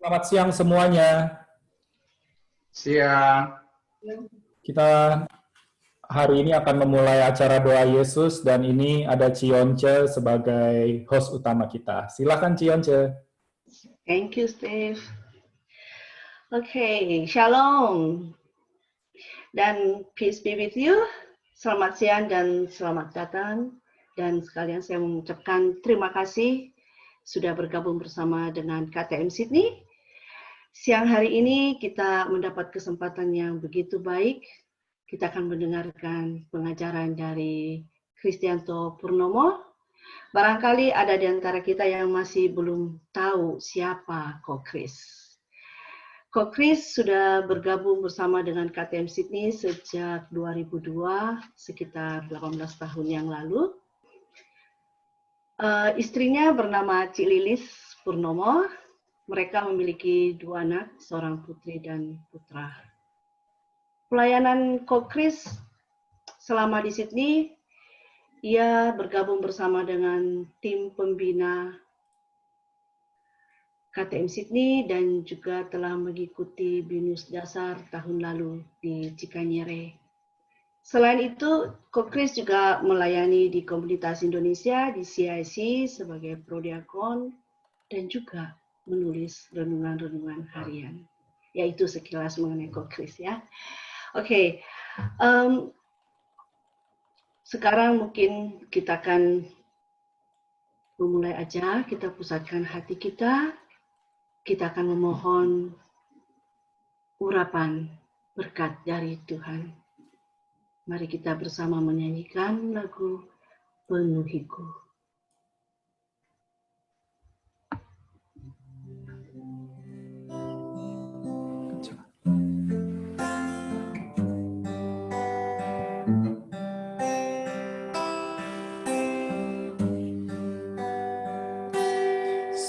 Selamat siang semuanya. Siang. Kita hari ini akan memulai acara doa Yesus dan ini ada Cionce sebagai host utama kita. Silakan Cionce. Thank you, Steve. Okay, Shalom. Dan peace be with you. Selamat siang dan selamat datang. Dan sekalian saya mengucapkan terima kasih sudah bergabung bersama dengan KTM Sydney. Siang hari ini kita mendapat kesempatan yang begitu baik. Kita akan mendengarkan pengajaran dari Kristianto Purnomo. Barangkali ada di antara kita yang masih belum tahu siapa Ko Kris. Ko Kris sudah bergabung bersama dengan KTM Sydney sejak 2002, sekitar 18 tahun yang lalu. Istrinya bernama Cik Lilis Purnomo. Mereka memiliki 2 anak, seorang putri dan putra. Pelayanan Ko Kris selama di Sydney, ia bergabung bersama dengan tim pembina KTM Sydney dan juga telah mengikuti BINUS dasar tahun lalu di Cikanyere. Selain itu, Ko Kris juga melayani di komunitas Indonesia di CIC sebagai prodiakon dan juga menulis renungan-renungan harian. Yaitu sekilas mengenai Ko Kris ya. Oke. Sekarang mungkin kita akan memulai aja, kita pusatkan hati kita. Kita akan memohon urapan berkat dari Tuhan. Mari kita bersama menyanyikan lagu Penuhiku.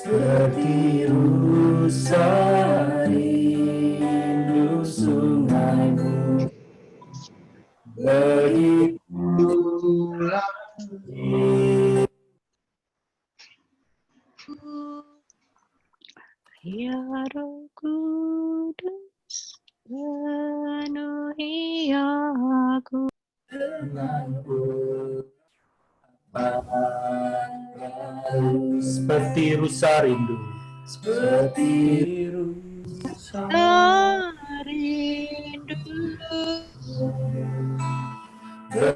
Seperti rusa rindu sungaimu, begitulah Ya Roh Kudus, penuhi aku denganku. Seperti rusa rindu, seperti rusa rindu.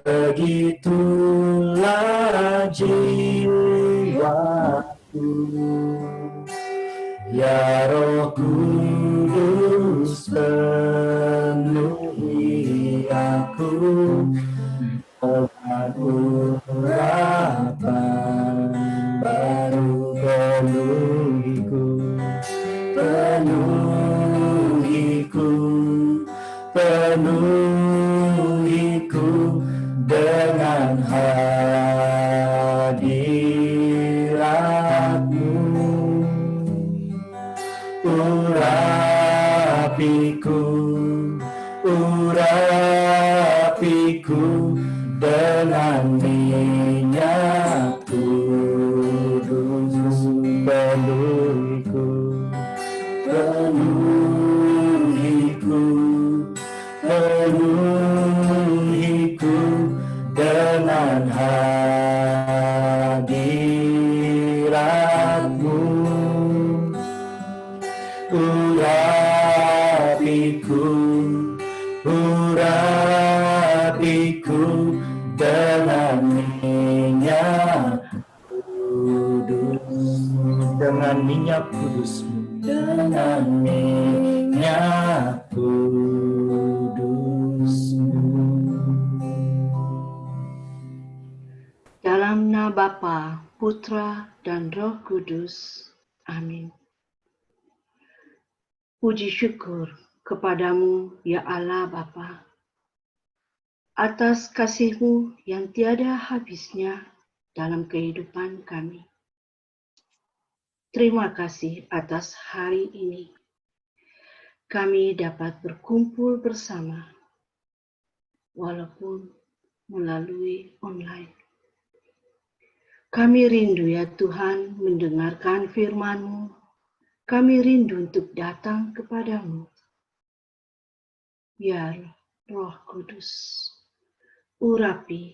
Begitulah jiwaku, ya Roh Kudus penuhi aku dengan urapan baru. Penuhiku, penuhiku, penuhiku dengan hadirat-Mu. Urapiku, urapiku dengan minyak kudus. Penuhiku, penuhiku, penuhiku dengan hadirat-Mu. Urapiku, urapiku dengan minyak kudus, dengan minyak kudus-Mu, dengan minyak kudus-Mu. Dalam nama Bapa, Putra, dan Roh Kudus. Amin. Puji syukur kepadamu, ya Allah Bapa, atas kasih-Mu yang tiada habisnya dalam kehidupan kami. Terima kasih atas hari ini. Kami dapat berkumpul bersama, walaupun melalui online. Kami rindu ya Tuhan mendengarkan firman-Mu. kami rindu untuk datang kepadamu. Biar Roh Kudus urapi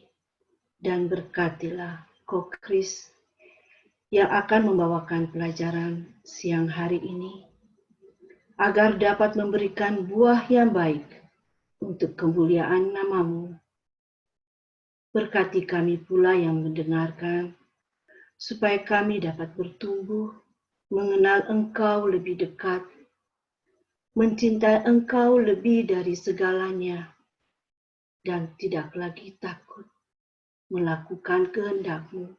dan berkatilah Kokris yang akan membawakan pelajaran siang hari ini, agar dapat memberikan buah yang baik untuk kemuliaan nama-Mu. Berkati kami pula yang mendengarkan, supaya kami dapat bertumbuh, mengenal Engkau lebih dekat, mencintai Engkau lebih dari segalanya, dan tidak lagi takut melakukan kehendak-Mu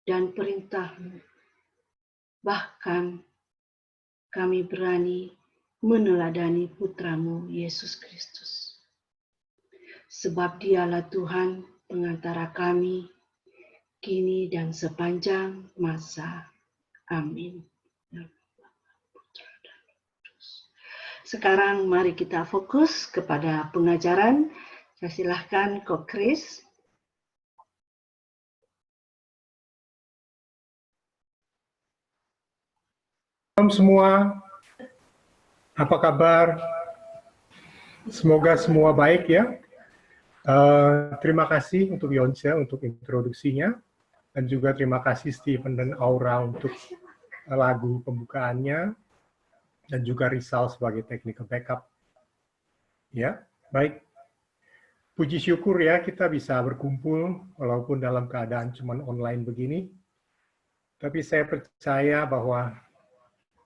dan perintah-Mu. Bahkan kami berani meneladani Putra-Mu, Yesus Kristus. Sebab Dialah Tuhan pengantara kami, kini dan sepanjang masa. Amin. Sekarang mari kita fokus kepada pengajaran. Saya silahkan Kok Chris. Salam semua, apa kabar? Semoga semua baik ya. Terima kasih untuk Yonce untuk introduksinya, dan juga terima kasih Stephen dan Aura untuk lagu pembukaannya, dan juga Rizal sebagai technical backup. Ya, baik. Puji syukur ya kita bisa berkumpul walaupun dalam keadaan cuman online begini. Tapi saya percaya bahwa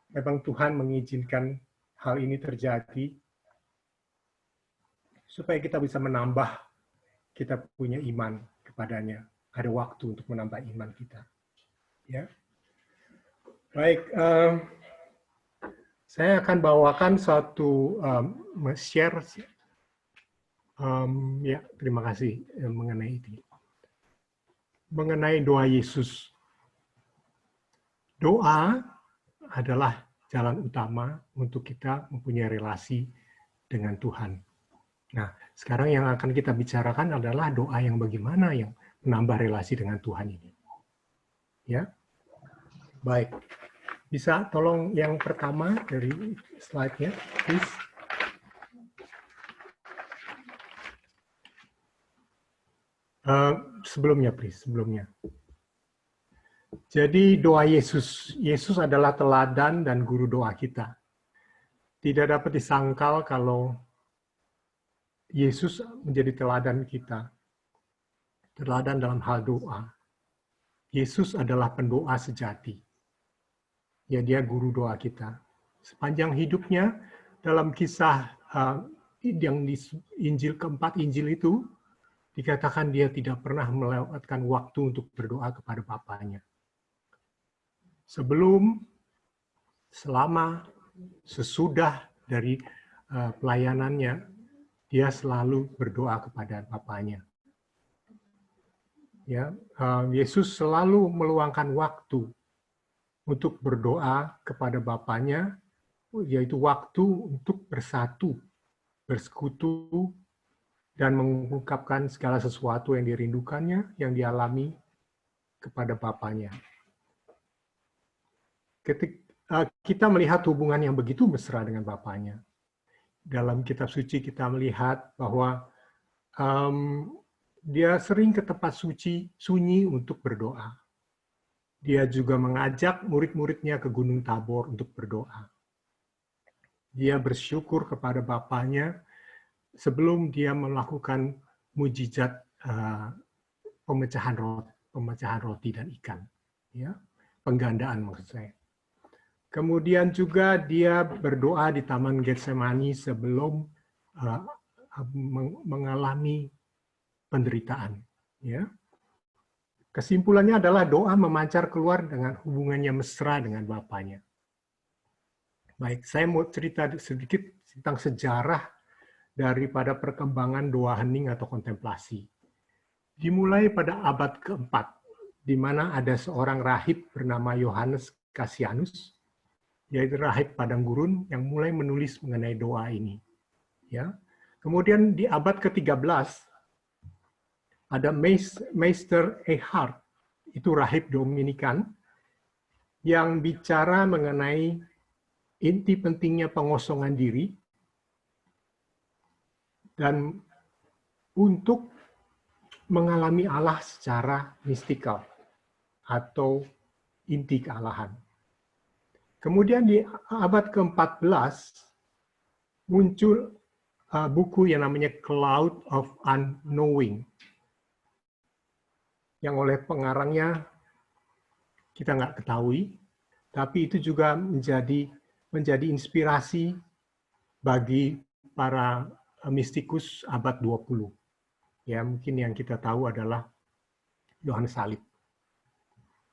memang Tuhan mengizinkan hal ini terjadi supaya kita bisa menambah, kita punya iman kepadanya. Ada waktu untuk menambah iman kita. Ya, baik. Saya akan bawakan suatu share. Ya, terima kasih mengenai itu. Mengenai doa Yesus. Doa adalah jalan utama untuk kita mempunyai relasi dengan Tuhan. Nah, sekarang yang akan kita bicarakan adalah doa yang bagaimana yang menambah relasi dengan Tuhan ini. Ya, baik. Bisa tolong yang pertama dari slide-nya, please. Sebelumnya, please, sebelumnya. Jadi doa Yesus. Yesus adalah teladan dan guru doa kita. Tidak dapat disangkal kalau Yesus menjadi teladan kita. Teladan dalam hal doa. Yesus adalah pendoa sejati. Ya, dia guru doa kita. Sepanjang hidupnya, dalam kisah yang di Injil keempat Injil itu, dikatakan dia tidak pernah melewatkan waktu untuk berdoa kepada Bapanya. Sebelum, selama, sesudah dari pelayanannya, dia selalu berdoa kepada Bapanya. Ya, Yesus selalu meluangkan waktu untuk berdoa kepada Bapanya, yaitu waktu untuk bersatu, bersekutu, dan mengungkapkan segala sesuatu yang dirindukannya, yang dialami kepada Bapanya. Ketika kita melihat hubungan yang begitu mesra dengan Bapanya, dalam kitab suci kita melihat bahwa dia sering ke tempat sunyi untuk berdoa. Dia juga mengajak murid-muridnya ke Gunung Tabor untuk berdoa. Dia bersyukur kepada Bapanya sebelum dia melakukan mujizat pemecahan roti dan ikan. Ya, penggandaan maksud saya. Kemudian juga dia berdoa di Taman Getsemani sebelum mengalami penderitaan. Ya. Kesimpulannya adalah doa memancar keluar dengan hubungannya mesra dengan Bapanya. Baik, saya mau cerita sedikit tentang sejarah daripada perkembangan doa hening atau kontemplasi. Dimulai pada abad keempat, di mana ada seorang rahib bernama Yohanes Cassianus, yaitu rahib padang gurun yang mulai menulis mengenai doa ini. Ya. Kemudian di abad ke-13 ada Meister Eckhart, itu rahib Dominikan yang bicara mengenai inti pentingnya pengosongan diri, dan untuk mengalami Allah secara mistikal atau inti kealahan. Kemudian di abad ke-14 muncul buku yang namanya Cloud of Unknowing, yang oleh pengarangnya kita nggak ketahui, tapi itu juga menjadi inspirasi bagi para mistikus abad 20. Ya, mungkin yang kita tahu adalah Yohanes Salib.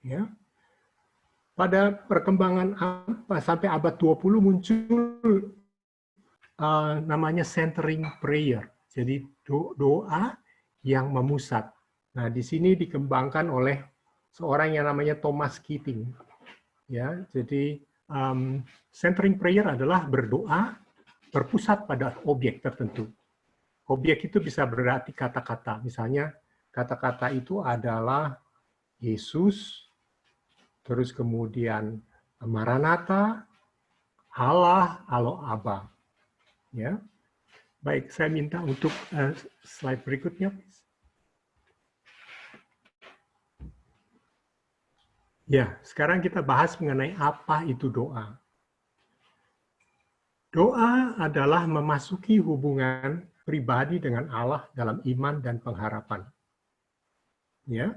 Ya. Pada perkembangan sampai abad 20 muncul namanya centering prayer. Jadi doa yang memusat. Nah, di sini dikembangkan oleh seorang yang namanya Thomas Keating. Ya, jadi centering prayer adalah berdoa berpusat pada objek tertentu. Objek itu bisa berarti kata-kata. Misalnya kata-kata itu adalah Yesus, terus kemudian Maranatha, Allah, Aba. Ya, baik. Saya minta untuk slide berikutnya, please. Ya, sekarang kita bahas mengenai apa itu doa. Doa adalah memasuki hubungan pribadi dengan Allah dalam iman dan pengharapan. Ya,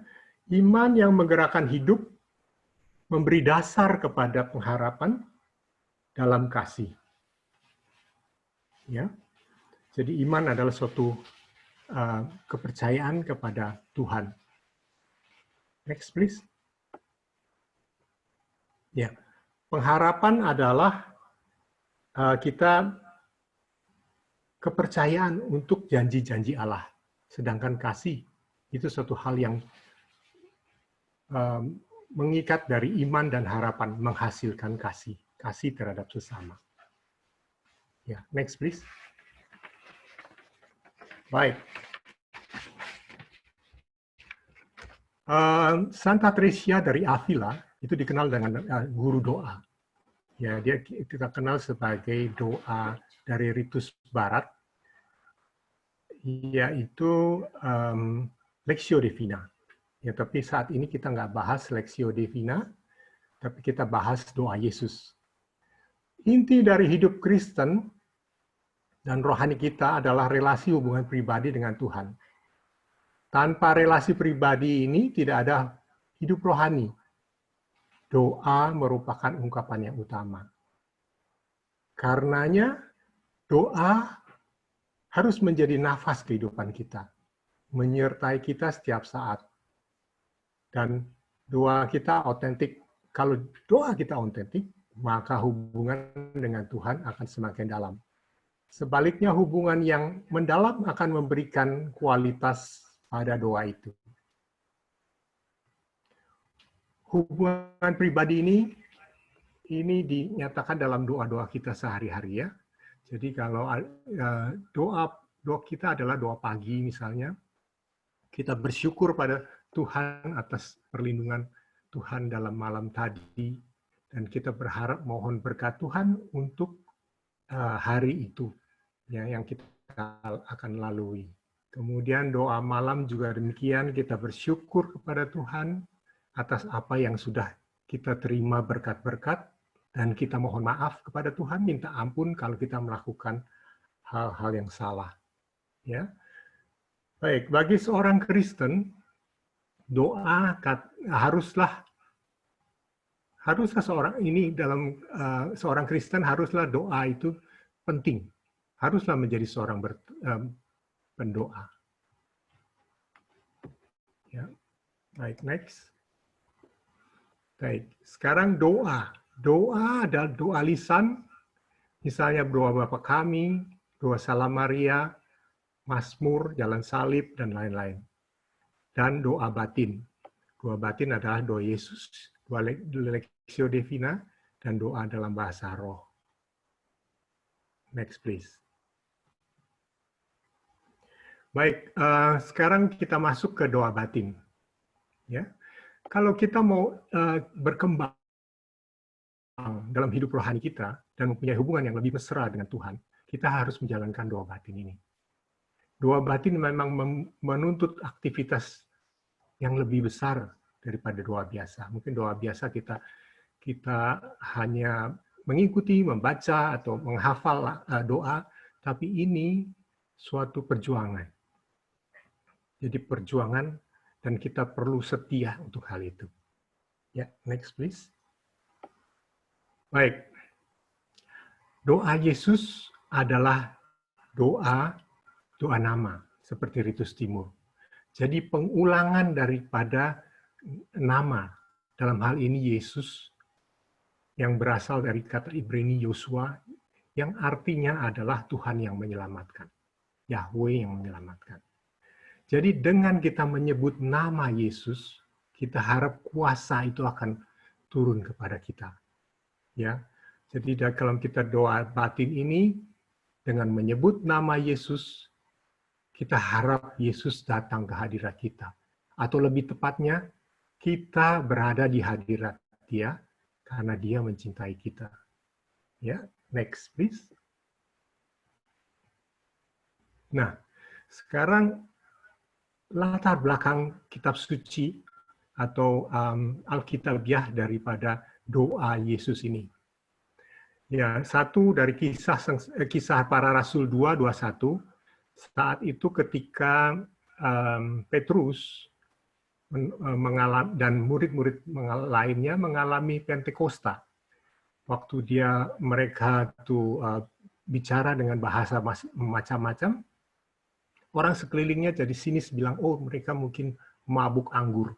iman yang menggerakkan hidup, memberi dasar kepada pengharapan dalam kasih. Ya, jadi iman adalah suatu kepercayaan kepada Tuhan. Next, please. Ya, pengharapan adalah kita kepercayaan untuk janji-janji Allah. Sedangkan kasih itu suatu hal yang mengikat dari iman dan harapan, menghasilkan kasih terhadap sesama. Ya, next please. Baik. Santa Teresa dari Avila itu dikenal dengan guru doa. Ya, dia kita kenal sebagai doa dari ritus Barat, yaitu Lectio Divina. Ya, tapi saat ini kita nggak bahas Lectio Divina, tapi kita bahas doa Yesus. Inti dari hidup Kristen dan rohani kita adalah relasi hubungan pribadi dengan Tuhan. Tanpa relasi pribadi ini tidak ada hidup rohani. Doa merupakan ungkapan yang utama. Karenanya, doa harus menjadi nafas kehidupan kita, menyertai kita setiap saat. Dan doa kita otentik. Kalau doa kita otentik, maka hubungan dengan Tuhan akan semakin dalam. Sebaliknya, hubungan yang mendalam akan memberikan kualitas pada doa itu. Hubungan pribadi ini dinyatakan dalam doa-doa kita sehari-hari ya. Jadi kalau doa kita adalah doa pagi misalnya, kita bersyukur pada Tuhan atas perlindungan Tuhan dalam malam tadi, dan kita berharap mohon berkat Tuhan untuk hari itu ya yang kita akan lalui. Kemudian doa malam juga demikian, kita bersyukur kepada Tuhan atas apa yang sudah kita terima berkat-berkat, dan kita mohon maaf kepada Tuhan, minta ampun kalau kita melakukan hal-hal yang salah. Ya, baik. Bagi seorang Kristen, doa haruslah seorang ini dalam seorang Kristen haruslah doa itu penting, haruslah menjadi seorang pendoa. Ya, baik. Next. Baik, sekarang doa. Doa adalah doa lisan, misalnya doa Bapa Kami, doa Salam Maria, Mazmur, Jalan Salib, dan lain-lain. Dan doa batin. Doa batin adalah doa Yesus, doa Lectio Divina, dan doa dalam bahasa roh. Next, please. Baik, sekarang kita masuk ke doa batin. Ya. Kalau kita mau berkembang dalam hidup rohani kita dan mempunyai hubungan yang lebih mesra dengan Tuhan, kita harus menjalankan doa batin ini. Doa batin memang menuntut aktivitas yang lebih besar daripada doa biasa. Mungkin doa biasa kita hanya mengikuti, membaca, atau menghafal doa, tapi ini suatu perjuangan. Jadi perjuangan, dan kita perlu setia untuk hal itu. Ya, next please. Baik. Doa Yesus adalah doa nama, seperti Ritus Timur. Jadi pengulangan daripada nama, dalam hal ini Yesus, yang berasal dari kata Ibrani Yosua, yang artinya adalah Tuhan yang menyelamatkan. Yahweh yang menyelamatkan. Jadi dengan kita menyebut nama Yesus, kita harap kuasa itu akan turun kepada kita. Ya. Jadi kalau kita doa batin ini, dengan menyebut nama Yesus, kita harap Yesus datang ke hadirat kita. Atau lebih tepatnya, kita berada di hadirat Dia, karena Dia mencintai kita. Ya, next please. Nah, sekarang latar belakang kitab suci atau Alkitabiah daripada doa Yesus ini. Ya, satu dari kisah para Rasul 2:21, saat itu ketika Petrus dan murid-murid lainnya mengalami Pentakosta. Waktu mereka bicara dengan bahasa macam-macam, orang sekelilingnya jadi sinis bilang, oh mereka mungkin mabuk anggur.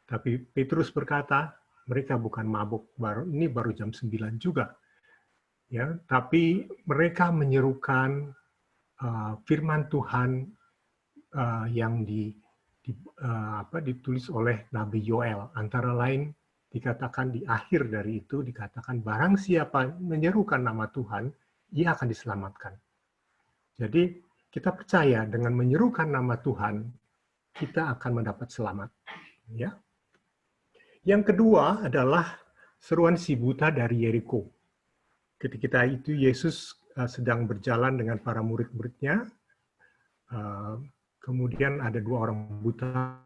Tapi Petrus berkata, mereka bukan mabuk, ini baru jam 9 juga. Ya, tapi mereka menyerukan firman Tuhan yang ditulis oleh Nabi Yoel. Antara lain dikatakan di akhir dari itu, dikatakan barang siapa menyerukan nama Tuhan, ia akan diselamatkan. Jadi kita percaya dengan menyerukan nama Tuhan, kita akan mendapat selamat. Ya. Yang kedua adalah seruan si buta dari Yeriko. Ketika itu Yesus sedang berjalan dengan para murid-muridnya, kemudian ada dua orang buta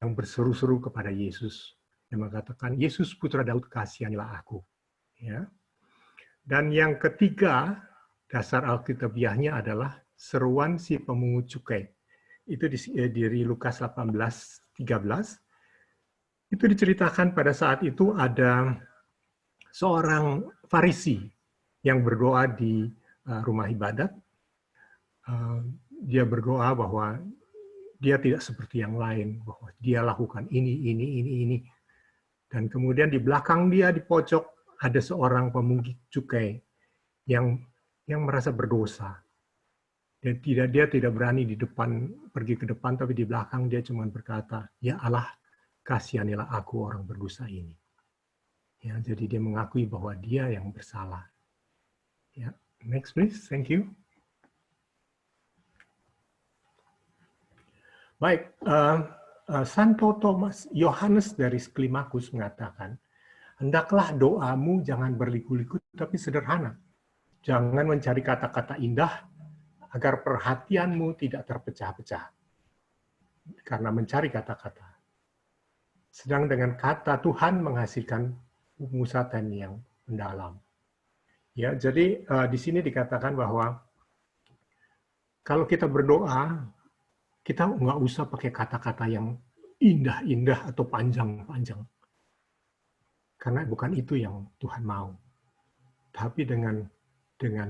yang berseru-seru kepada Yesus. Yang mengatakan, Yesus putra Daud, kasihanilah aku. Ya. Dan yang ketiga, dasar Alkitabiahnya adalah seruan si pemungut cukai. Itu dari Lukas 18:13. Itu diceritakan pada saat itu ada seorang Farisi yang berdoa di rumah ibadat. Dia berdoa bahwa dia tidak seperti yang lain, bahwa dia lakukan ini. Dan kemudian di belakang dia, di pojok, ada seorang pemungut cukai yang merasa berdosa. Dia tidak berani pergi ke depan, tapi di belakang dia cuma berkata, ya Allah, kasihanilah aku orang berdosa ini. Ya, jadi dia mengakui bahwa dia yang bersalah. Ya, next please, thank you. Baik, Santo Thomas Yohanes dari Klimakus mengatakan, hendaklah doamu jangan berliku-liku tapi sederhana. Jangan mencari kata-kata indah agar perhatianmu tidak terpecah-pecah karena mencari kata-kata. Sedang dengan kata Tuhan menghasilkan musatan yang mendalam. Ya, jadi di sini dikatakan bahwa kalau kita berdoa, kita nggak usah pakai kata-kata yang indah-indah atau panjang-panjang. Karena bukan itu yang Tuhan mau. Tapi dengan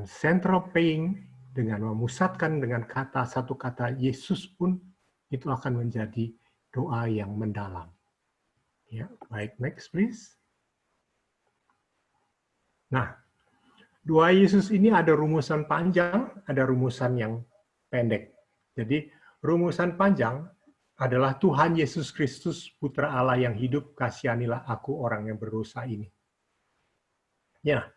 central paying, dengan memusatkan dengan satu kata Yesus pun, itu akan menjadi doa yang mendalam. Ya, baik, next please. Nah, doa Yesus ini ada rumusan panjang, ada rumusan yang pendek. Jadi, rumusan panjang adalah Tuhan Yesus Kristus, Putra Allah yang hidup, kasihanilah aku orang yang berdosa ini. Ya,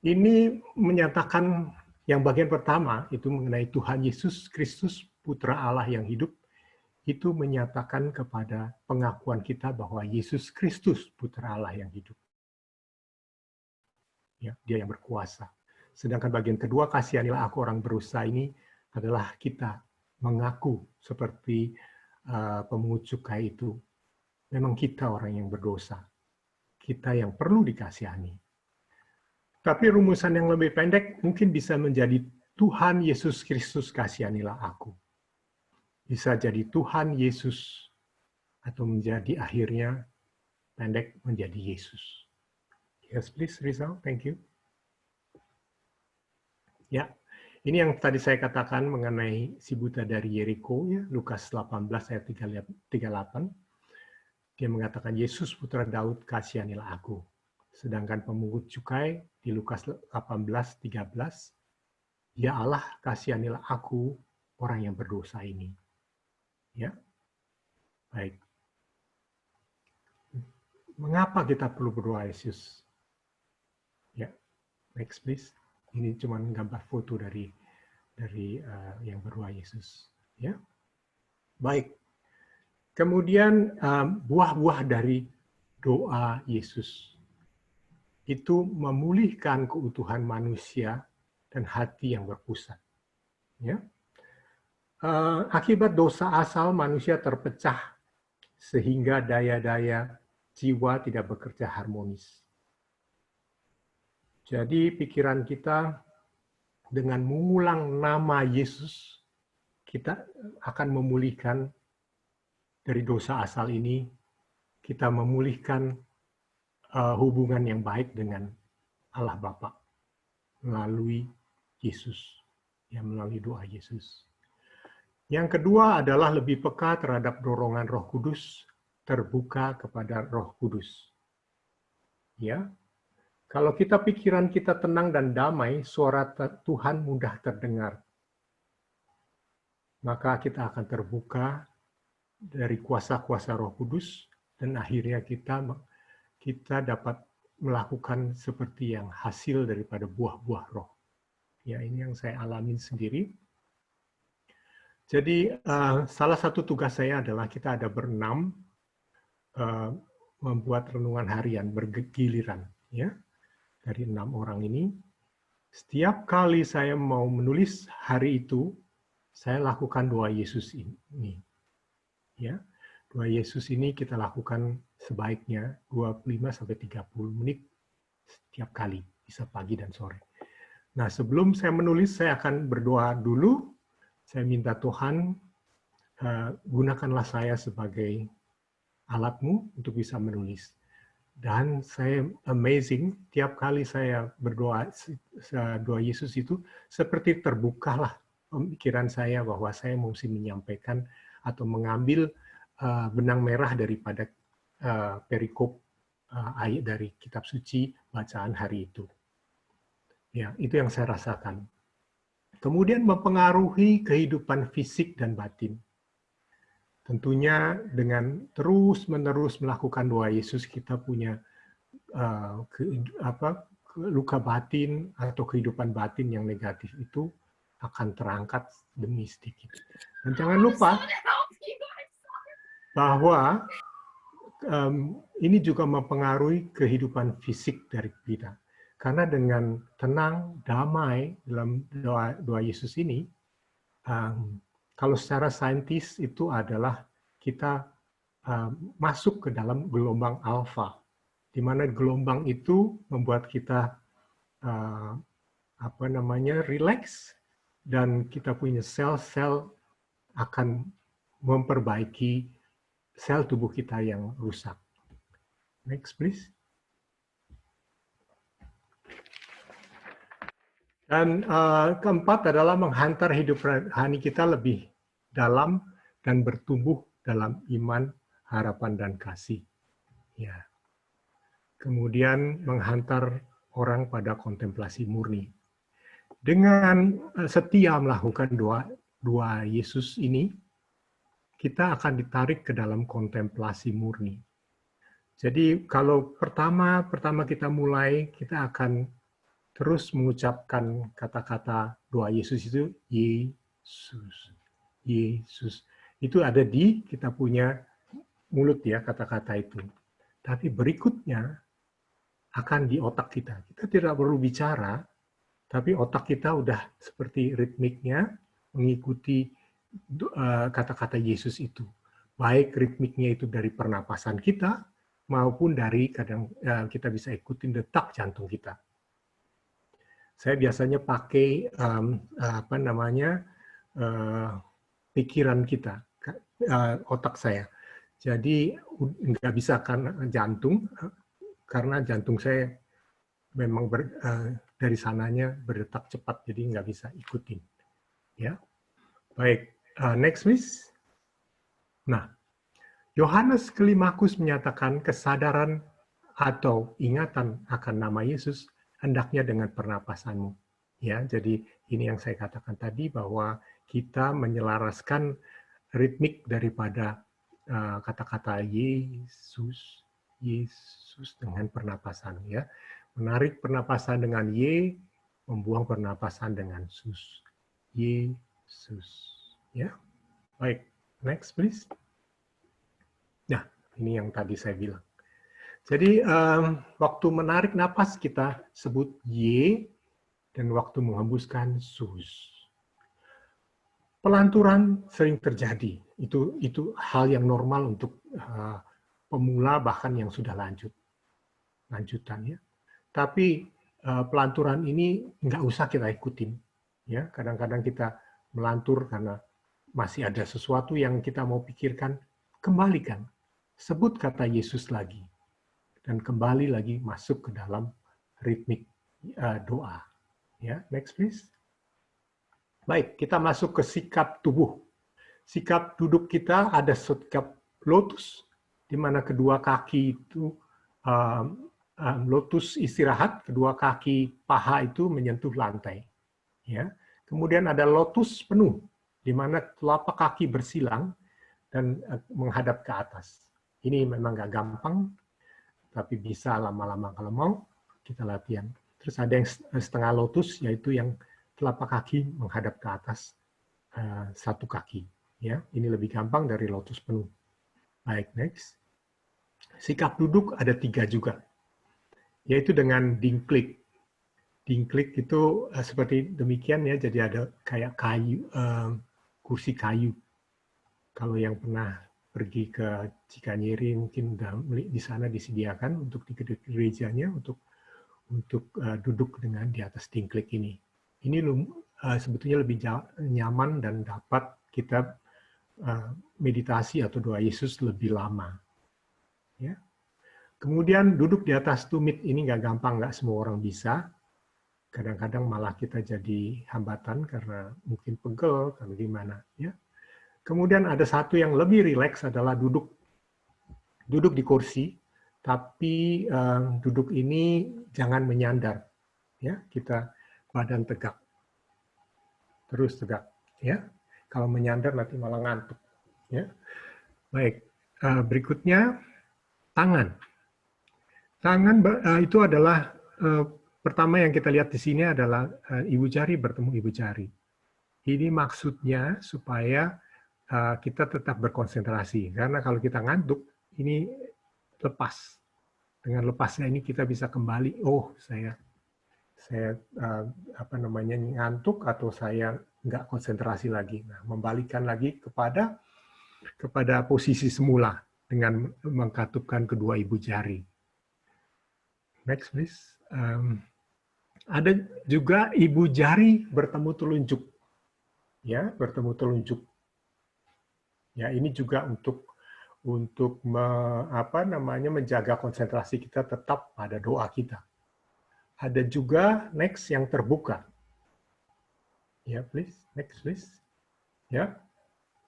ini menyatakan yang bagian pertama itu mengenai Tuhan Yesus Kristus, Putra Allah yang hidup, itu menyatakan kepada pengakuan kita bahwa Yesus Kristus, Putra Allah yang hidup. Ya, dia yang berkuasa. Sedangkan bagian kedua, kasihanilah aku orang berdosa ini adalah kita mengaku seperti pemungut cukai itu. Memang kita orang yang berdosa. Kita yang perlu dikasihani. Tapi rumusan yang lebih pendek mungkin bisa menjadi Tuhan Yesus Kristus kasihanilah aku. Bisa jadi Tuhan Yesus atau menjadi akhirnya pendek menjadi Yesus. Yes, please, Rizal. Thank you. Ya, ini yang tadi saya katakan mengenai si buta dari Yeriko, ya, Lukas 18 ayat 38. Dia mengatakan, Yesus putra Daud, kasihanilah aku. Sedangkan pemungut cukai di Lukas 18:13, ya Allah, kasihanilah aku, orang yang berdosa ini. Ya, baik. Mengapa kita perlu berdoa, Yesus? Ya, next please. Ini cuma gambar foto dari yang berdoa Yesus. Ya, baik. Kemudian buah-buah dari doa Yesus itu memulihkan keutuhan manusia dan hati yang berpusat. Ya, akibat dosa asal manusia terpecah sehingga daya-daya jiwa tidak bekerja harmonis. Jadi pikiran kita dengan mengulang nama Yesus, kita akan memulihkan dari dosa asal ini, kita memulihkan hubungan yang baik dengan Allah Bapa melalui Yesus, yang melalui doa Yesus. Yang kedua adalah lebih peka terhadap dorongan Roh Kudus, terbuka kepada Roh Kudus. Ya, kalau pikiran kita tenang dan damai, suara Tuhan mudah terdengar. Maka kita akan terbuka dari kuasa-kuasa Roh Kudus dan akhirnya kita dapat melakukan seperti yang hasil daripada buah-buah Roh. Ya, ini yang saya alamin sendiri. Jadi salah satu tugas saya adalah kita ada berenam membuat renungan harian bergiliran, ya. Dari 6 orang ini, setiap kali saya mau menulis hari itu, saya lakukan doa Yesus ini. Ya, doa Yesus ini kita lakukan sebaiknya 25-30 menit setiap kali, bisa pagi dan sore. Nah, sebelum saya menulis, saya akan berdoa dulu. Saya minta Tuhan, gunakanlah saya sebagai alatmu untuk bisa menulis. Dan saya amazing, tiap kali saya berdoa doa Yesus itu seperti terbukalah pemikiran saya bahwa saya mesti menyampaikan atau mengambil benang merah daripada perikop ayat dari kitab suci bacaan hari itu. Ya, itu yang saya rasakan. Kemudian mempengaruhi kehidupan fisik dan batin. Tentunya dengan terus-menerus melakukan doa Yesus, kita punya luka batin atau kehidupan batin yang negatif itu akan terangkat demi sedikit. Dan jangan lupa bahwa ini juga mempengaruhi kehidupan fisik dari kita. Karena dengan tenang, damai dalam doa Yesus ini, kalau secara saintis itu adalah kita masuk ke dalam gelombang alfa, di mana gelombang itu membuat kita rileks dan kita punya sel-sel akan memperbaiki sel tubuh kita yang rusak. Next, please. Dan keempat adalah menghantar hidup rohani kita lebih dalam dan bertumbuh dalam iman, harapan, dan kasih. Ya. Kemudian menghantar orang pada kontemplasi murni. Dengan setia melakukan doa Yesus ini, kita akan ditarik ke dalam kontemplasi murni. Jadi kalau pertama kita mulai, kita akan terus mengucapkan kata-kata doa Yesus itu, Yesus, Yesus. Itu ada di kita punya mulut ya, kata-kata itu. Tapi berikutnya, akan di otak kita. Kita tidak perlu bicara, tapi otak kita udah seperti ritmiknya mengikuti kata-kata Yesus itu. Baik ritmiknya itu dari pernapasan kita, maupun dari kadang kita bisa ikutin detak jantung kita. Saya biasanya pakai pikiran kita, otak saya. Jadi nggak bisa karena jantung saya memang dari sananya berdetak cepat, jadi nggak bisa ikutin. Ya, baik. Next, please. Nah, Yohanes Kelimakus menyatakan kesadaran atau ingatan akan nama Yesus hendaknya dengan pernapasanmu. Ya, jadi ini yang saya katakan tadi bahwa kita menyelaraskan ritmik daripada kata-kata Yesus dengan pernapasan. Ya, menarik pernapasan dengan Y, membuang pernapasan dengan sus. Yesus. Ya, baik. Next, please. Nah, ini yang tadi saya bilang. Jadi waktu menarik napas kita sebut Y, dan waktu menghembuskan sus. Pelanturan sering terjadi. Itu hal yang normal untuk pemula bahkan yang sudah lanjutan ya. Tapi pelanturan ini nggak usah kita ikutin. Ya, kadang-kadang kita melantur karena masih ada sesuatu yang kita mau pikirkan, kembalikan. Sebut kata Yesus lagi. Dan kembali lagi masuk ke dalam ritmik doa. Ya, next please. Baik, kita masuk ke sikap tubuh. Sikap duduk kita ada sikap lotus, di mana kedua kaki itu lotus istirahat, kedua kaki paha itu menyentuh lantai. Ya. Kemudian ada lotus penuh, di mana telapak kaki bersilang dan menghadap ke atas. Ini memang nggak gampang, tapi bisa lama-lama kalau mau kita latihan. Terus ada yang setengah lotus, yaitu yang telapak kaki menghadap ke atas satu kaki. Ya, ini lebih gampang dari lotus penuh. Baik, next. Sikap duduk ada 3 juga, yaitu dengan dingklik. Dingklik itu seperti demikian ya, jadi ada kayak kayu, kursi kayu. Kalau yang pernah pergi ke Cikanyeri mungkin di sana disediakan untuk di gerejanya untuk duduk dengan di atas dingklik ini. Ini sebetulnya lebih nyaman dan dapat kita meditasi atau doa Yesus lebih lama. Ya. Kemudian duduk di atas tumit ini nggak gampang, nggak semua orang bisa. Kadang-kadang malah kita jadi hambatan karena mungkin pegel, karena gimana. Ya. Kemudian ada satu yang lebih rileks adalah duduk di kursi, tapi duduk ini jangan menyandar. Ya, kita badan tegak, terus tegak. Ya, kalau menyandar nanti malah ngantuk. Ya, baik. Berikutnya tangan. Tangan itu adalah pertama yang kita lihat di sini adalah ibu jari bertemu ibu jari. Ini maksudnya supaya kita tetap berkonsentrasi. Karena kalau kita ngantuk, ini lepas. Dengan lepasnya ini kita bisa kembali. Oh, saya ngantuk atau saya nggak konsentrasi lagi. Nah, membalikkan lagi kepada posisi semula dengan mengkatupkan kedua ibu jari. Next, please. Ada juga ibu jari bertemu telunjuk. Ya, bertemu telunjuk. Ya, ini juga untuk menjaga konsentrasi kita tetap pada doa kita. Ada juga next yang terbuka. Ya, please. Next, please. Ya,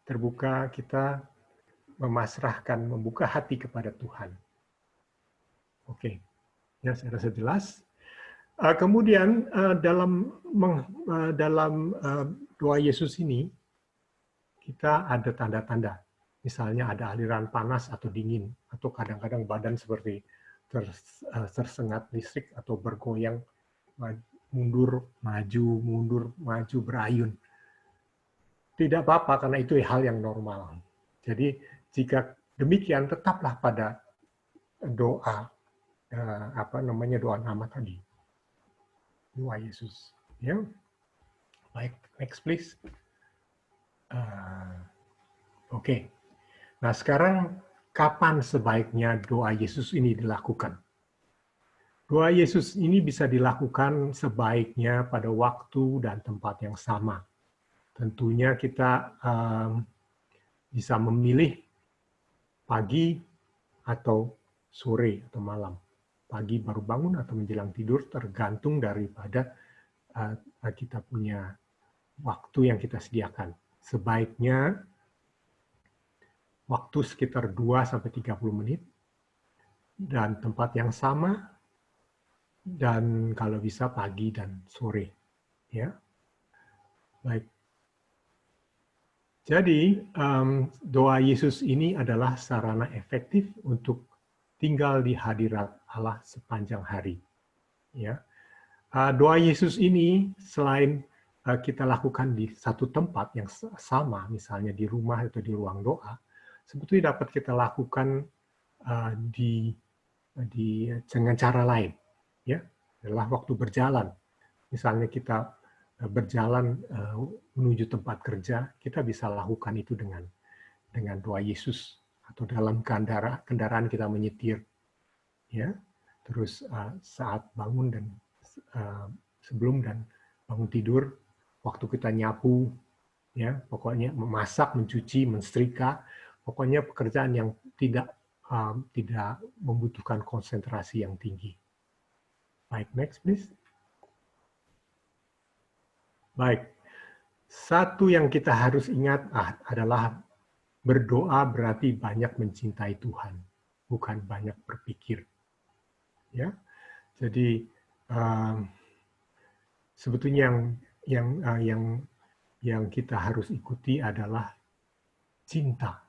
terbuka kita memasrahkan, membuka hati kepada Tuhan. Oke. Ya, saya rasa jelas. Kemudian dalam doa Yesus ini kita ada tanda-tanda. Misalnya ada aliran panas atau dingin, atau kadang-kadang badan seperti tersengat listrik atau bergoyang, mundur, maju, berayun. Tidak apa-apa karena itu hal yang normal. Jadi jika demikian tetaplah pada doa doa nama tadi, doa Yesus. Ya, baik, next please. Oke. Nah sekarang kapan sebaiknya doa Yesus ini dilakukan? Doa Yesus ini bisa dilakukan sebaiknya pada waktu dan tempat yang sama. Tentunya kita bisa memilih pagi atau sore atau malam. Pagi baru bangun atau menjelang tidur tergantung daripada kita punya waktu yang kita sediakan. Sebaiknya waktu sekitar 2-30 menit dan tempat yang sama, dan kalau bisa pagi dan sore. Ya, baik. Jadi doa Yesus ini adalah sarana efektif untuk tinggal di hadirat Allah sepanjang hari. Ya, doa Yesus ini selain kita lakukan di satu tempat yang sama, misalnya di rumah atau di ruang doa, sebetulnya dapat kita lakukan dengan cara lain. Ya, adalah waktu berjalan. Misalnya kita berjalan menuju tempat kerja, kita bisa lakukan itu dengan doa Yesus, atau dalam kendaraan kita menyetir, ya. Terus saat bangun dan sebelum dan bangun tidur, waktu kita nyapu, ya, pokoknya memasak, mencuci, mensetrika, pokoknya pekerjaan yang tidak membutuhkan konsentrasi yang tinggi. Baik, next please. Baik, satu yang kita harus ingat adalah berdoa berarti banyak mencintai Tuhan, bukan banyak berpikir. Ya, jadi sebetulnya yang kita harus ikuti adalah cinta.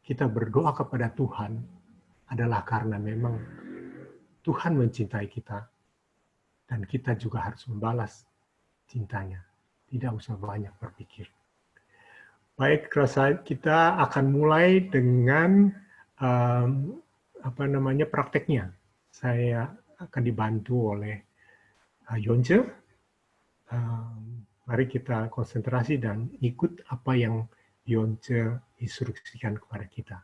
Kita berdoa kepada Tuhan adalah karena memang Tuhan mencintai kita, dan kita juga harus membalas cintanya. Tidak usah banyak berpikir. Baik, kita akan mulai dengan prakteknya. Saya akan dibantu oleh Yonce. Mari kita konsentrasi dan ikut apa yang Yonce instruksikan kepada kita.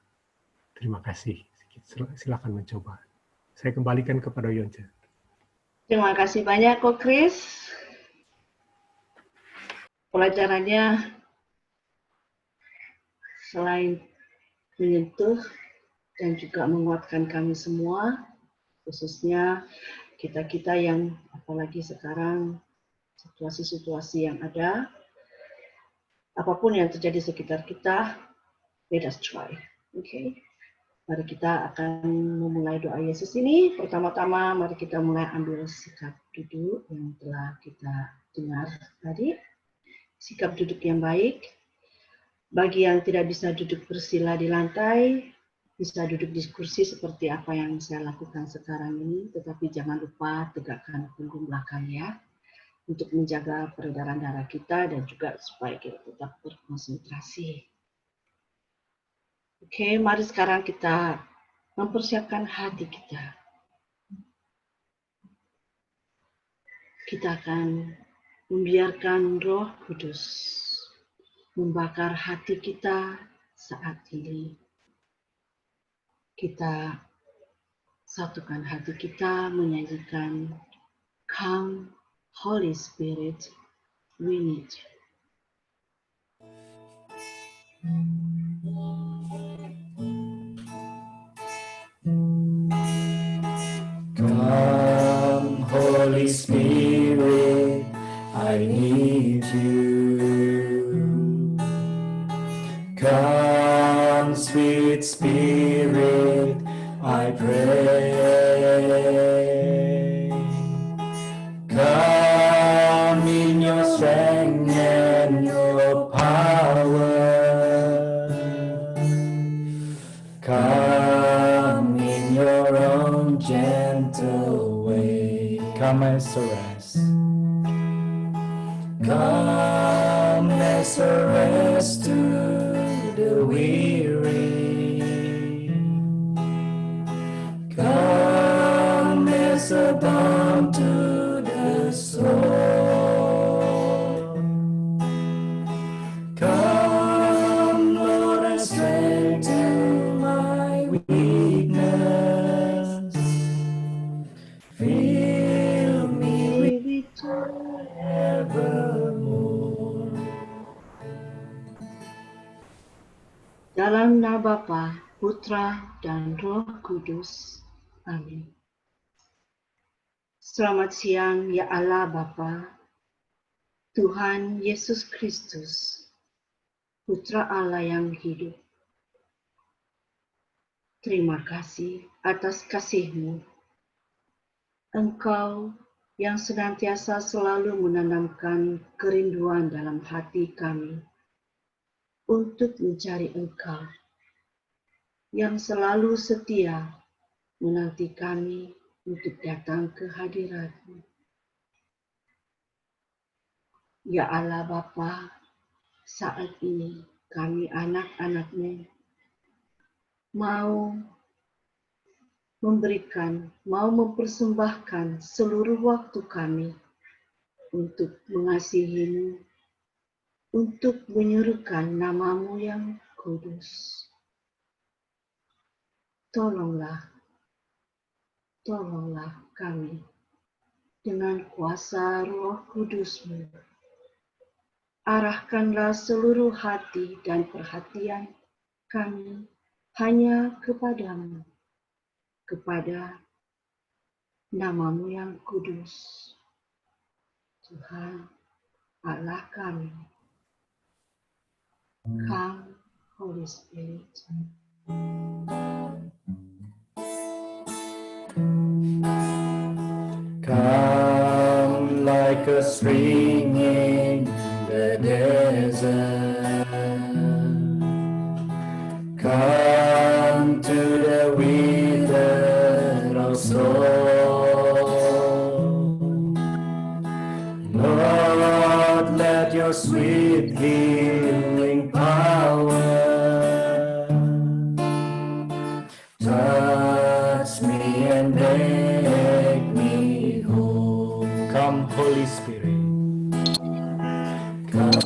Terima kasih. Silakan mencoba. Saya kembalikan kepada Yonce. Terima kasih banyak, Ko Chris. Pelajarannya selain menyentuh dan juga menguatkan kami semua, khususnya kita-kita yang apalagi sekarang situasi-situasi yang ada, apapun yang terjadi sekitar kita, let us try. Okay? Mari kita akan memulai doa Yesus ini. Pertama-tama mari kita mulai ambil sikap duduk yang telah kita dengar tadi. Sikap duduk yang baik. Bagi yang tidak bisa duduk bersila di lantai, bisa duduk di kursi seperti apa yang saya lakukan sekarang ini, tetapi jangan lupa tegakkan punggung belakang ya, untuk menjaga peredaran darah kita dan juga supaya kita tetap berkonsentrasi. Oke, mari sekarang kita mempersiapkan hati kita. Kita akan membiarkan Roh Kudus membakar hati kita saat ini. Kita satukan hati kita menyanyikan Come Holy Spirit, we need you. Come, Holy Spirit, I need you. Come, sweet Spirit, I pray. Come in your strength and your power. Come in your own gentle way. Come as a rest. Come as a rest to the weary. Come abound to the soul. Come, Lord, and strengthen my weakness. Fill me with joy evermore. Dalam nama Bapa, Putra, dan Roh Kudus. Amin. Selamat siang, ya Allah Bapa, Tuhan Yesus Kristus, Putra Allah yang hidup. Terima kasih atas kasih-Mu. Engkau yang senantiasa selalu menanamkan kerinduan dalam hati kami untuk mencari Engkau, yang selalu setia menanti kami untuk datang ke hadirat-Mu. Ya Allah Bapa, saat ini kami anak-anak-Mu mau mempersembahkan seluruh waktu kami untuk mengasihi-Mu, untuk menyerukan nama-Mu yang kudus. Tolonglah kami dengan kuasa Roh Kudus-Mu. Arahkanlah seluruh hati dan perhatian kami hanya kepadamu, kepada nama-Mu yang kudus. Tuhan Allah kami. Come, Holy Spirit. Come like a spring in the desert. Come to the withered of soul. Lord, let your sweet healing power touch me and make me whole. Come, Holy Spirit. Come,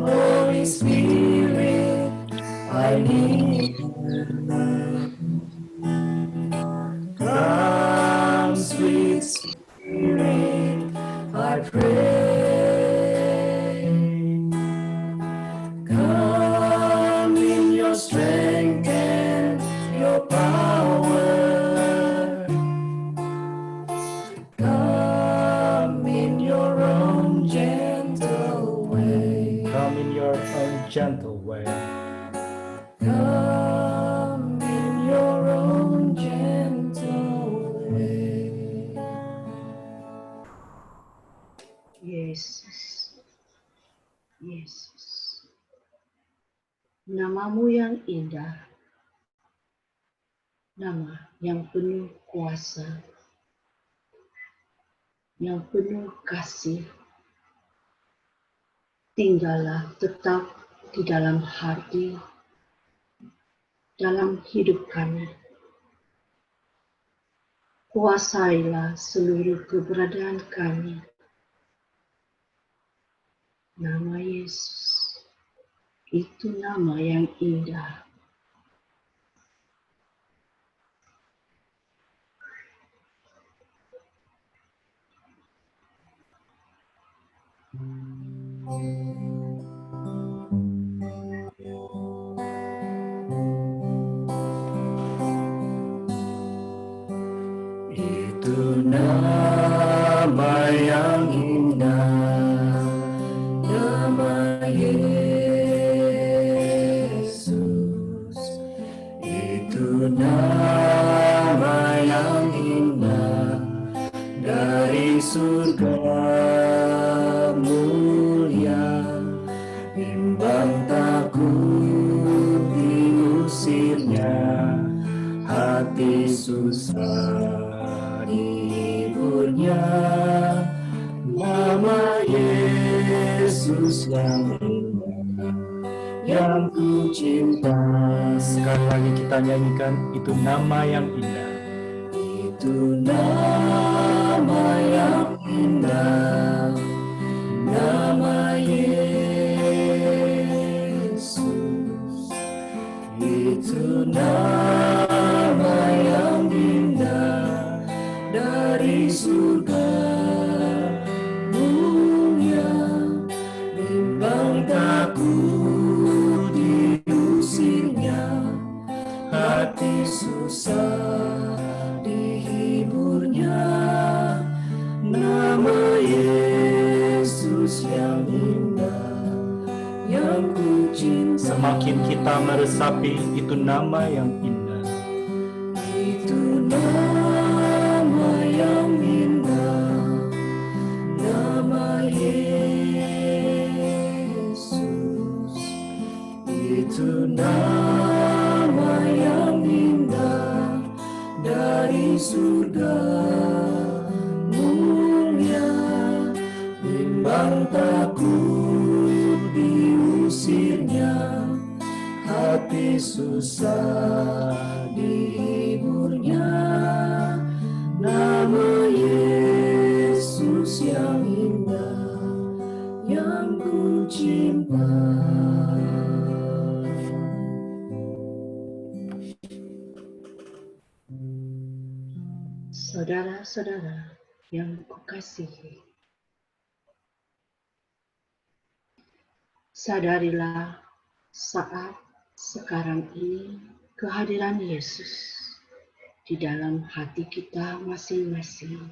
Holy Spirit, I need you. Come, sweet Spirit, I pray. Come in your strength and your power. Come in your own gentle way. Come in your own gentle way. Come in your own gentle way. Yesus, Yesus, nama-Mu yang indah, nama yang penuh kuasa, yang penuh kasih, tinggallah tetap di dalam hati, dalam hidup kami. Kuasailah seluruh keberadaan kami. Nama Yesus, itu nama yang indah. Itu nama yang indah, nama Yesus. Itu nama yang indah dari surga mulia, bimbang takut diusirnya, hati susah hiburnya. Nama Yesus yang indah, yang ku cinta. Sekali lagi kita nyanyikan, itu nama yang indah. Itu nama yang indah, nama Yesus. Itu nama yang indah dari surga, mulia, bimbang takut diusirnya, hati susah dihiburnya. Nama Yesus yang indah, yang ku cinta. Semakin kita meresapi itu nama yang indah. Itu nama yang indah, nama Yesus. Itu nama yang indah dari surga, mulia, bimbang takut diusirnya, hati susah dihiburnya. Nama Yesus yang indah, yang ku cinta. Saudara-saudara yang kukasihi, sadarilah saat sekarang ini kehadiran Yesus di dalam hati kita masing-masing.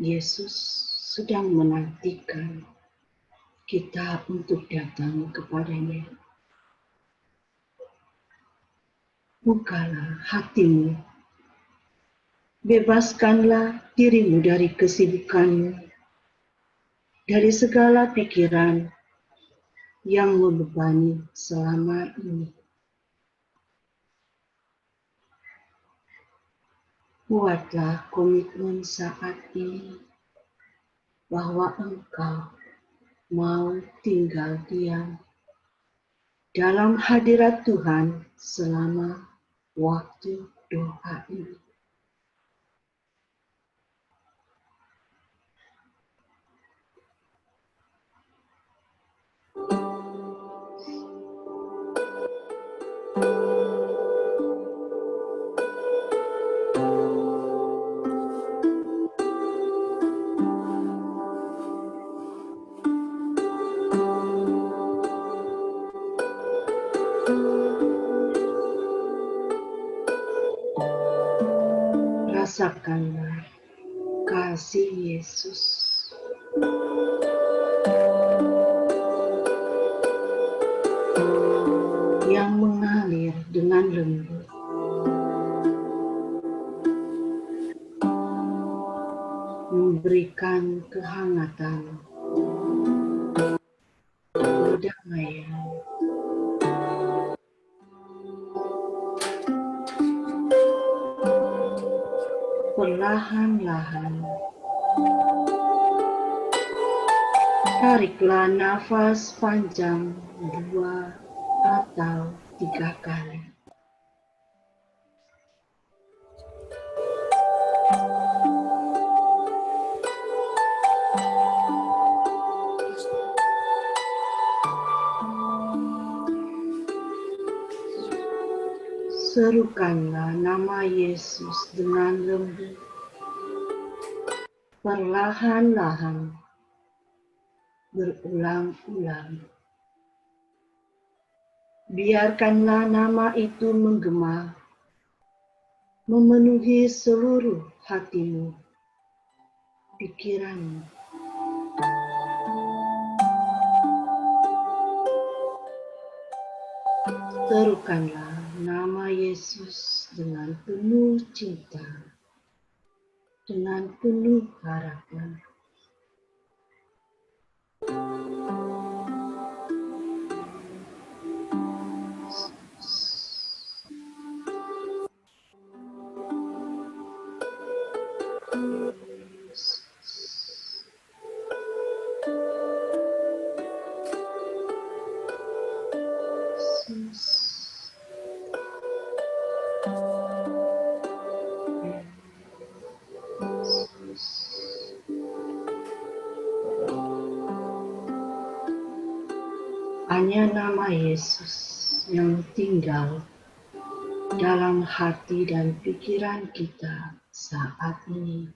Yesus sedang menantikan kita untuk datang kepadanya. Bukalah hatimu, bebaskanlah dirimu dari kesibukanmu, dari segala pikiran yang membebani selama ini. Buatlah komitmen saat ini bahwa engkau mau tinggal diam dalam hadirat Tuhan selama waktu doa ini. Rasakanlah kasih Yesus yang mengalir dengan lembut, memberikan kehangatan, kedamaian, perlahan-lahan. Tariklah nafas panjang 2 atau 3 kali. Serukanlah nama Yesus dengan lembut, perlahan-lahan, berulang-ulang. Biarkanlah nama itu menggema, memenuhi seluruh hatimu, pikiranmu. Serukanlah nama Yesus dengan penuh cinta, dengan penuh harapan. hanya nama Yesus yang tinggal dalam hati dan pikiran kita saat ini.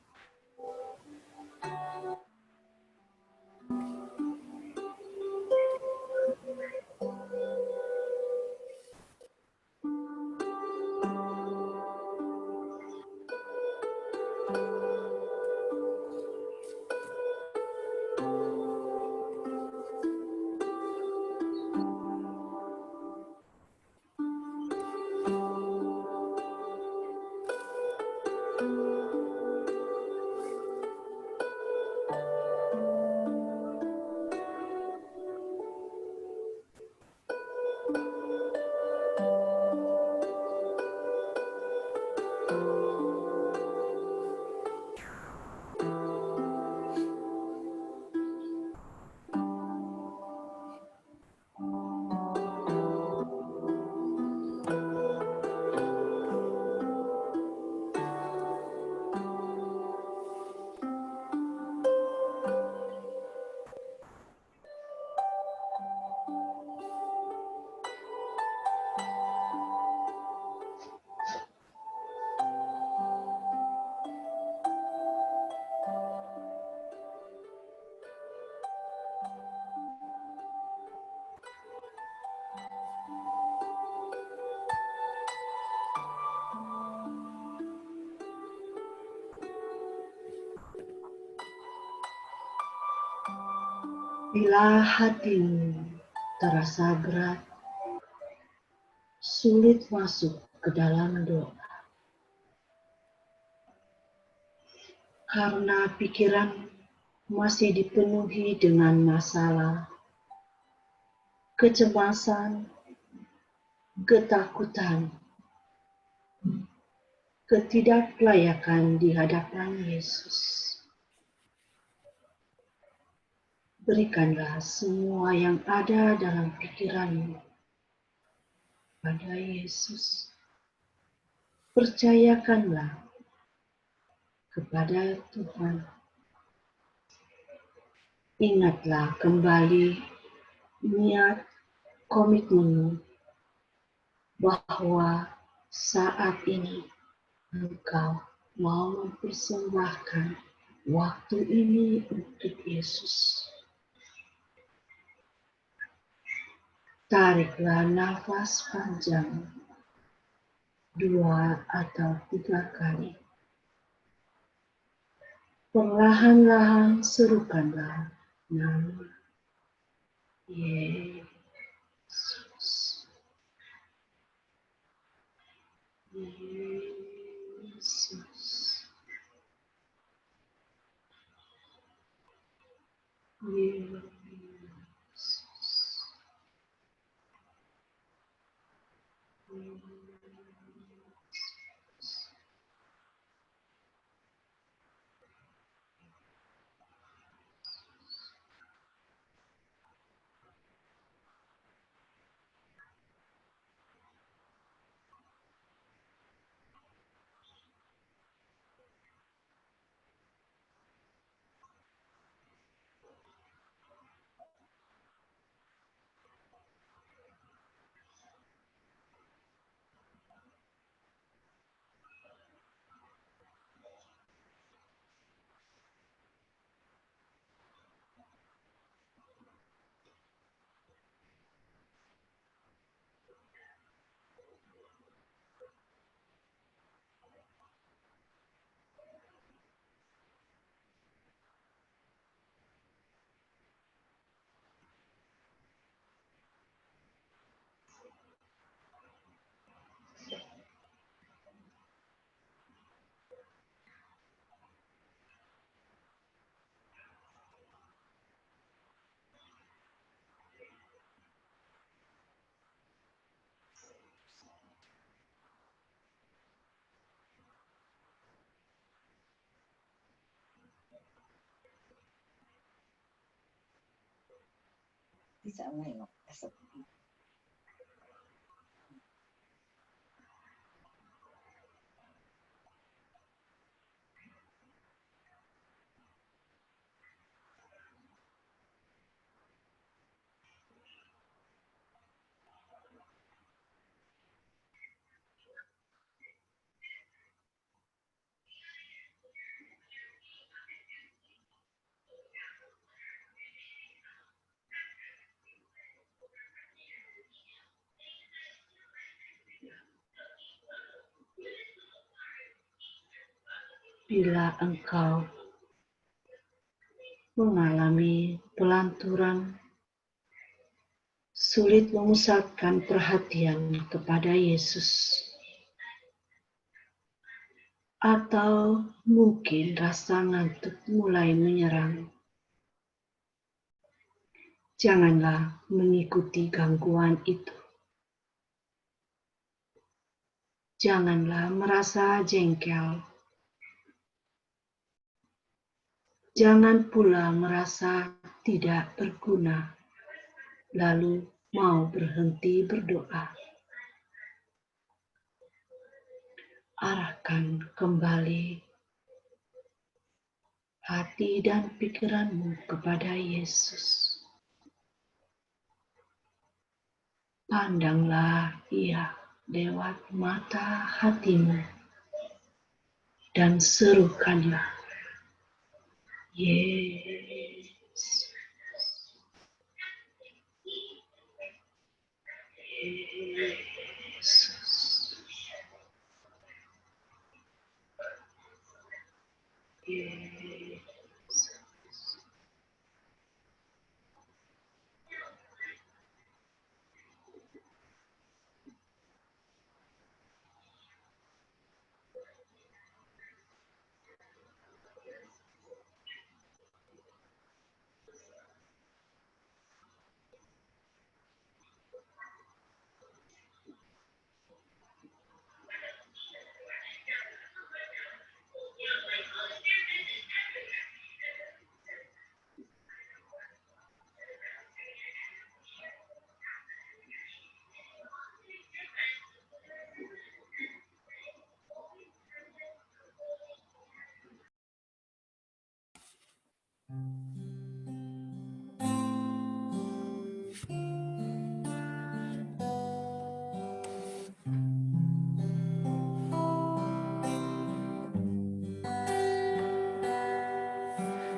Bila hatimu terasa berat, sulit masuk ke dalam doa, karena pikiran masih dipenuhi dengan masalah, kecemasan, ketakutan, ketidaklayakan di hadapan Yesus. Berikanlah semua yang ada dalam pikiranmu pada Yesus. Percayakanlah kepada Tuhan. Ingatlah kembali niat komitmenmu bahwa saat ini engkau mau mempersembahkan waktu ini untuk Yesus. Tariklah nafas panjang 2 atau 3 kali. Perlahan-lahan serukanlah nama Yesus. Yesus. Yesus. Bisa nengok esok. bila engkau mengalami pelanturan, sulit memusatkan perhatian kepada Yesus, atau mungkin rasa ngantuk mulai menyerang, janganlah mengikuti gangguan itu. Janganlah merasa jengkel. Jangan pula merasa tidak berguna, lalu mau berhenti berdoa. Arahkan kembali hati dan pikiranmu kepada Yesus. Pandanglah Ia lewat mata hatimu dan serukanlah, Yesus, Yesus, Yesus.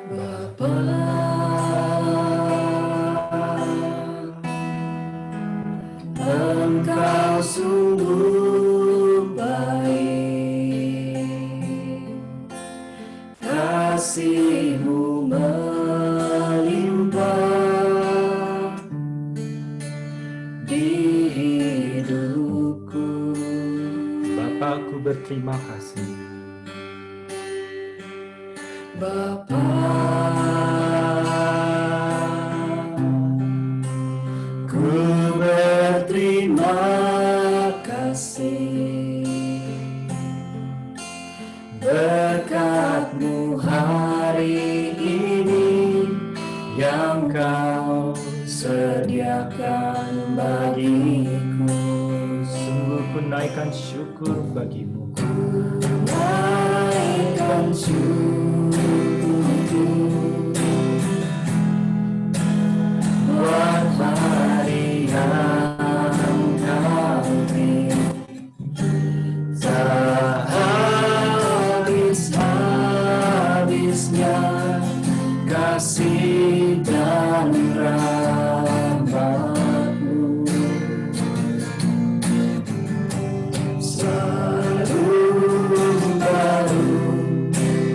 Bapa, Engkau sungguh baik, kasih-Mu melimpah di hidupku. Bapa, aku berterima kasih. Bapa, ku berterima kasih, berkat-Mu hari ini yang Kau sediakan bagiku. Sungguh ku naikkan syukur bagi-Mu. Naikkan syukurku buat hari yang Kau beri. Tak habis-habisnya kasih dan rahmat-Mu.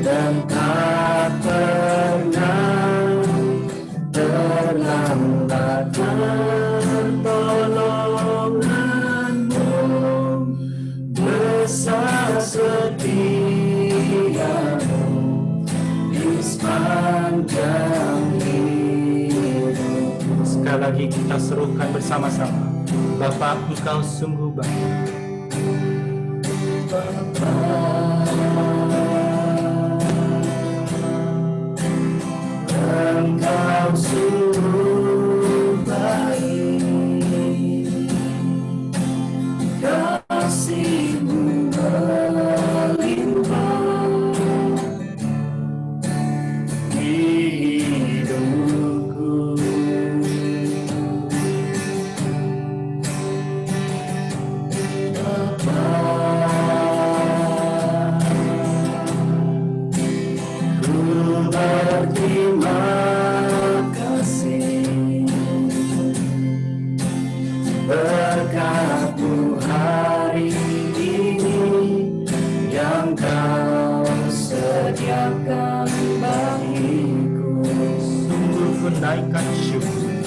Dan tak pernah terlambat pertolongan-Mu, besar setia-Mu di sepanjang hidup. Sekali lagi kita serukan bersama-sama. Bapa, Engkau sungguh baik. Engkau sungguh baik, kasih-Mu melimpah di hidupku. Bapa, sediakan bagiku. Sungguh ku naikkan syukur.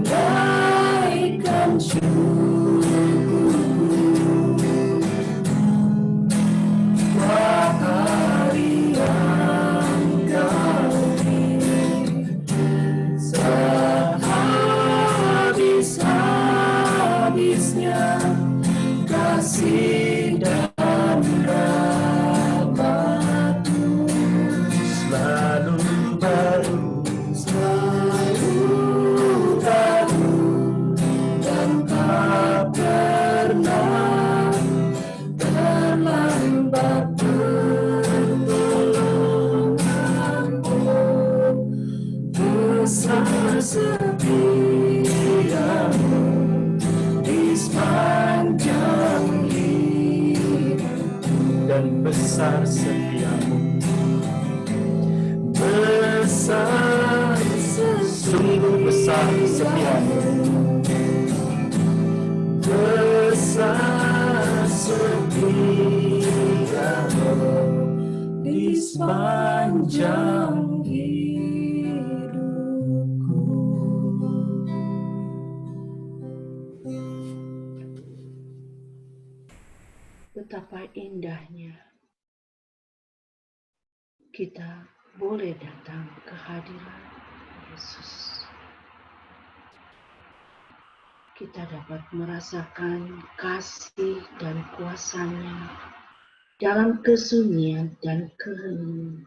Naikkan syukur. Wah, hari yang kau beri, sehabis-habisnya kasih dan rahmat-Mu Selalu baru, selalu baru dan tak pernah terlambat pertolongan-Mu. Besar setiamu di sepanjang hidup, dan besar setiamu. besar Sungguh besar setiamu. besar setiamu di sepanjang hidupku. Betapa indahnya kita boleh datang ke hadirat Yesus. Kita dapat merasakan kasih dan kuasa-Nya dalam kesunyian dan keheningan.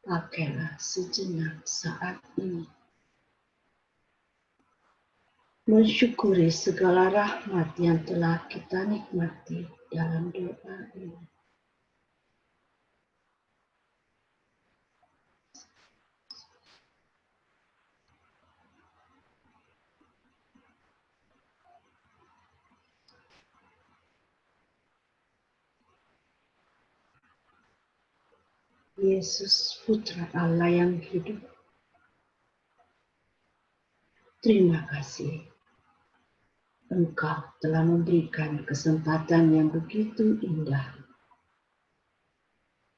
Pakailah sejenak saat ini mensyukuri segala rahmat yang telah kita nikmati dalam doa ini. Yesus, Putra Allah yang hidup, terima kasih. Engkau telah memberikan kesempatan yang begitu indah.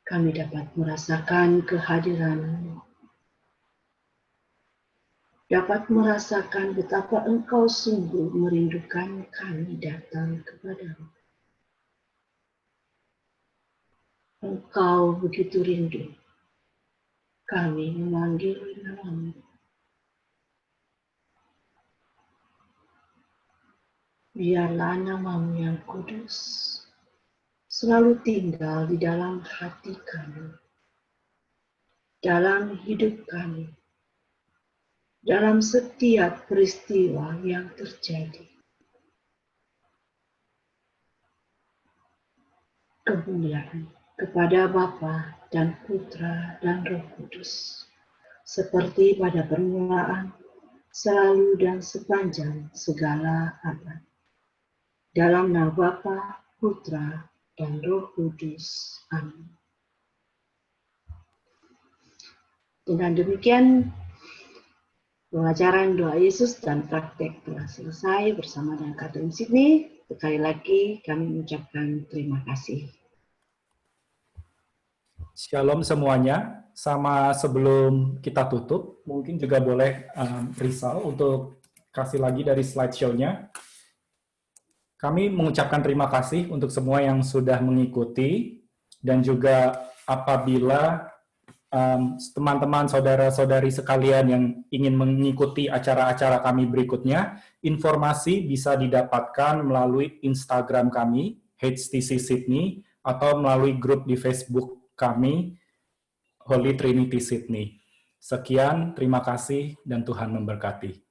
Kami dapat merasakan kehadiran-Mu. Dapat merasakan betapa Engkau sungguh merindukan kami datang kepada-Mu. Engkau begitu rindu kami memanggil nama-Mu. Biarlah nama-Mu yang kudus selalu tinggal di dalam hati kami, dalam hidup kami, dalam setiap peristiwa yang terjadi. Kemuliaan kepada Bapa dan Putra dan Roh Kudus, seperti pada permulaan, selalu dan sepanjang segala abad. Dalam nama Bapa, Putra, dan Roh Kudus. Amin. Dengan demikian, pengajaran doa Yesus dan praktek telah selesai bersama dengan Catherine Sydney. Sekali lagi kami mengucapkan terima kasih. Shalom semuanya. Sama sebelum kita tutup, mungkin juga boleh Rizal untuk kasih lagi dari slideshow-nya. Kami mengucapkan terima kasih untuk semua yang sudah mengikuti, dan juga apabila teman-teman, saudara-saudari sekalian yang ingin mengikuti acara-acara kami berikutnya, informasi bisa didapatkan melalui Instagram kami, HTC Sydney, atau melalui grup di Facebook kami, Holy Trinity Sydney. Sekian, terima kasih, dan Tuhan memberkati.